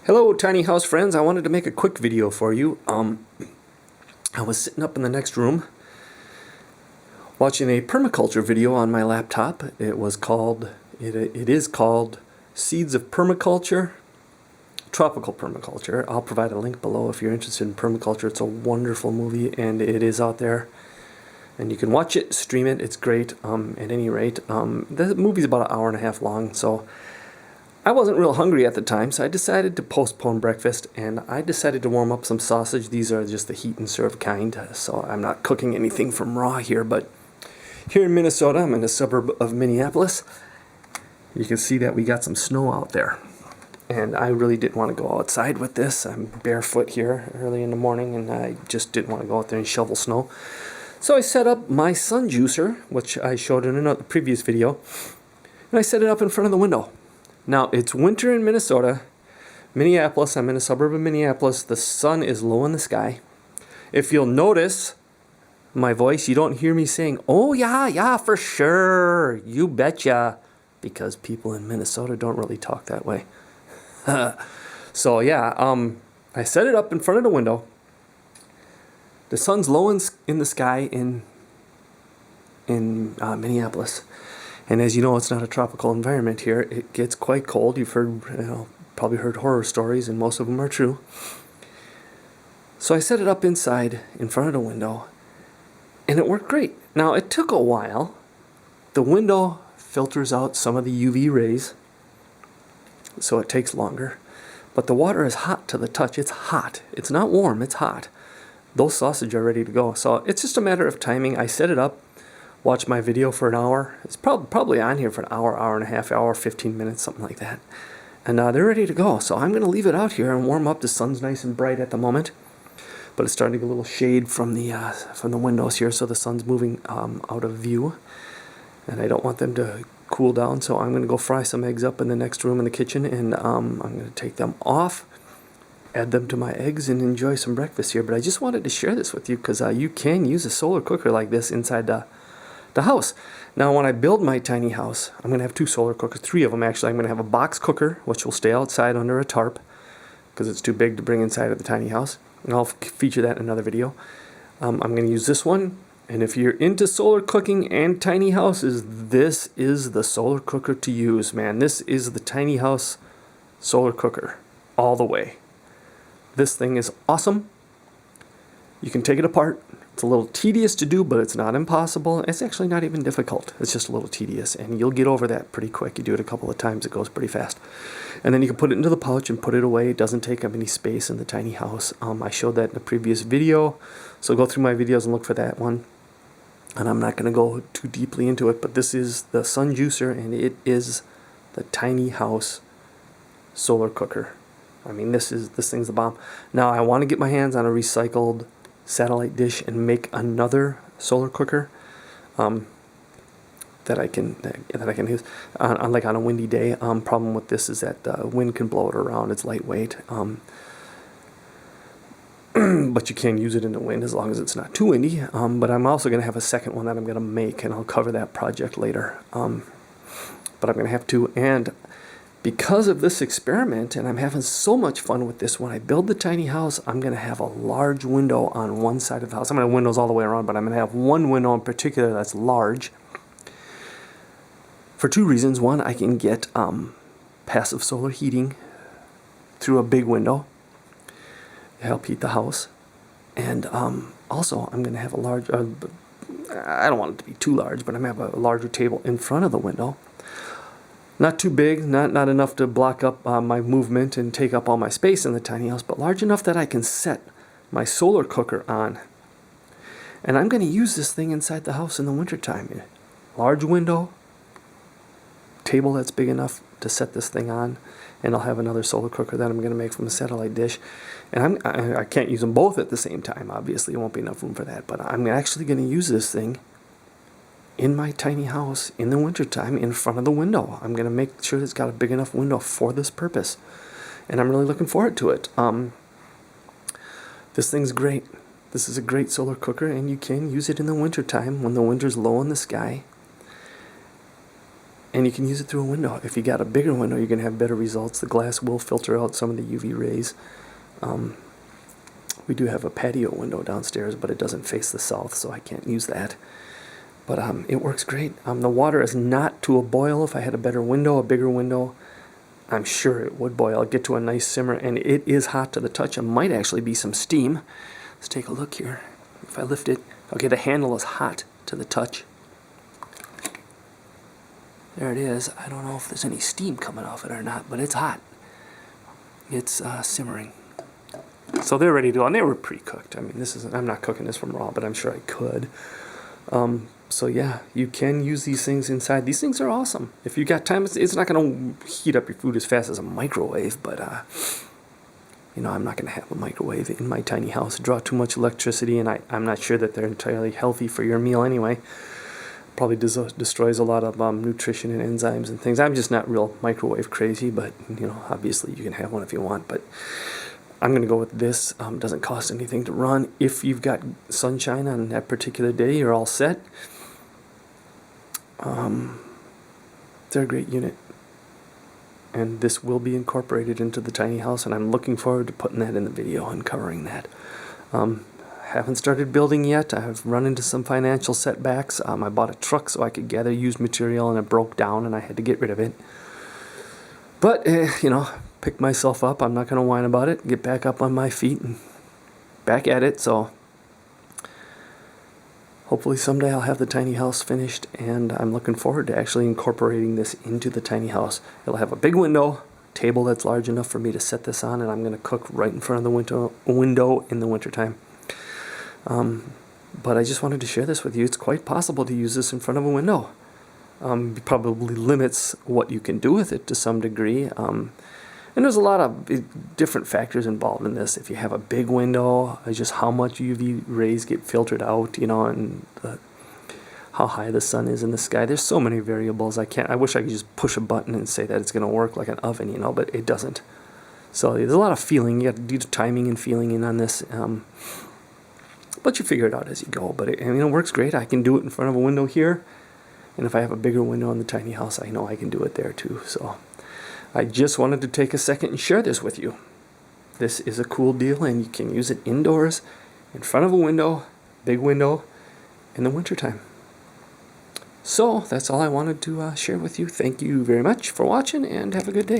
Hello tiny house friends, I wanted to make a quick video for you. I was sitting up in the next room watching a permaculture video on my laptop. It is called Seeds of Permaculture, Tropical Permaculture. I'll provide a link below if you're interested in permaculture. It's a wonderful movie and it is out there. And you can watch it, stream it, it's great. At any rate, the movie's about an hour and a half long, so I wasn't real hungry at the time, so I decided to postpone breakfast, and I decided to warm up some sausage. These are just the heat and serve kind, so I'm not cooking anything from raw here, but here in Minnesota, I'm in a suburb of Minneapolis. You can see that we got some snow out there, and I really didn't want to go outside with this. I'm barefoot here early in the morning, and I just didn't want to go out there and shovel snow. So I set up my sun juicer, which I showed in a previous video, and I set it up in front of the window. Now, it's winter in Minnesota, Minneapolis. I'm in a suburb of Minneapolis. The sun is low in the sky. If you'll notice my voice, you don't hear me saying, "Oh, yeah, for sure, you betcha," because people in Minnesota don't really talk that way. So, yeah, I set it up in front of the window. The sun's low in the sky in Minneapolis. And as you know, it's not a tropical environment here. It gets quite cold. You've probably heard horror stories, and most of them are true. So I set it up inside, in front of the window, and it worked great. Now, it took a while. The window filters out some of the UV rays, so it takes longer. But the water is hot to the touch. It's hot. It's not warm, it's hot. Those sausage are ready to go. So it's just a matter of timing. I set it up. Watch my video for an hour. It's probably on here for an hour, hour and a half, hour, 15 minutes, something like that. And they're ready to go. So I'm going to leave it out here and warm up. The sun's nice and bright at the moment, but it's starting to get a little shade from the windows here, so the sun's moving out of view. And I don't want them to cool down, so I'm going to go fry some eggs up in the next room in the kitchen, and I'm going to take them off, add them to my eggs, and enjoy some breakfast here. But I just wanted to share this with you because you can use a solar cooker like this inside the house. Now, when I build my tiny house, I'm going to have 2 solar cookers, 3 of them actually. I'm going to have a box cooker, which will stay outside under a tarp because it's too big to bring inside of the tiny house, and I'll feature that in another video. I'm going to use this one, and if you're into solar cooking and tiny houses, this is the solar cooker to use, man. This is the tiny house solar cooker all the way. This thing is awesome. You can take it apart. It's a little tedious to do, but it's not impossible. It's actually not even difficult. It's just a little tedious, and you'll get over that pretty quick. You do it a couple of times, it goes pretty fast. And then you can put it into the pouch and put it away. It doesn't take up any space in the tiny house. I showed that in a previous video, so go through my videos and look for that one. And I'm not going to go too deeply into it, but this is the sun juicer, and it is the tiny house solar cooker. I mean, this thing's the bomb. Now, I want to get my hands on a recycled satellite dish and make another solar cooker that I can use like on a windy day. Problem with this is that the wind can blow it around. It's lightweight, but you can use it in the wind as long as it's not too windy. But I'm also going to have a second one that I'm going to make, and I'll cover that project later. But I'm going to have to, and because of this experiment, and I'm having so much fun with this, when I build the tiny house, I'm going to have a large window on one side of the house. I'm going to have windows all the way around, but I'm going to have one window in particular that's large for 2 reasons. One, I can get passive solar heating through a big window to help heat the house. And also, I'm going to have a large, I don't want it to be too large, but I'm going to have a larger table in front of the window. Not too big, not enough to block up my movement and take up all my space in the tiny house, but large enough that I can set my solar cooker on. And I'm going to use this thing inside the house in the wintertime. Large window, table that's big enough to set this thing on, and I'll have another solar cooker that I'm going to make from a satellite dish. And I can't use them both at the same time, obviously. There won't be enough room for that, but I'm actually going to use this thing in my tiny house in the wintertime in front of the window. I'm going to make sure it's got a big enough window for this purpose. And I'm really looking forward to it. This thing's great. This is a great solar cooker, and you can use it in the wintertime when the winter's low in the sky. And you can use it through a window. If you got a bigger window, you're going to have better results. The glass will filter out some of the UV rays. We do have a patio window downstairs, but it doesn't face the south, so I can't use that. But it works great. The water is not to a boil. If I had a better window, a bigger window, I'm sure it would boil. Get to a nice simmer, and it is hot to the touch. It might actually be some steam. Let's take a look here. If I lift it, okay, the handle is hot to the touch. There it is. I don't know if there's any steam coming off it or not, but it's hot. It's simmering. So they're ready to go, and they were pre-cooked. I mean, I'm not cooking this from raw, but I'm sure I could. So yeah, you can use these things inside. These things are awesome. If you got time, it's not going to heat up your food as fast as a microwave, but I'm not going to have a microwave in my tiny house. Draw too much electricity, and I'm not sure that they're entirely healthy for your meal anyway. Probably destroys a lot of nutrition and enzymes and things. I'm just not real microwave crazy, but obviously you can have one if you want. But I'm going to go with this. Doesn't cost anything to run. If you've got sunshine on that particular day, you're all set. They're a great unit. And this will be incorporated into the tiny house, and I'm looking forward to putting that in the video and covering that. Haven't started building yet. I've run into some financial setbacks. I bought a truck so I could gather used material, and it broke down, and I had to get rid of it. But, pick myself up. I'm not going to whine about it. Get back up on my feet and back at it. So hopefully someday I'll have the tiny house finished, and I'm looking forward to actually incorporating this into the tiny house. It'll have a big window, table that's large enough for me to set this on, and I'm going to cook right in front of the window in the wintertime. But I just wanted to share this with you. It's quite possible to use this in front of a window. It probably limits what you can do with it to some degree. And there's a lot of different factors involved in this. If you have a big window, just how much UV rays get filtered out, and how high the sun is in the sky. There's so many variables. I wish I could just push a button and say that it's going to work like an oven, but it doesn't. So there's a lot of feeling. You got to do the timing and feeling in on this. But you figure it out as you go. But it works great. I can do it in front of a window here. And if I have a bigger window in the tiny house, I know I can do it there too. So I just wanted to take a second and share this with you. This is a cool deal, and you can use it indoors, in front of a window, big window, in the wintertime. So that's all I wanted to share with you. Thank you very much for watching, and have a good day.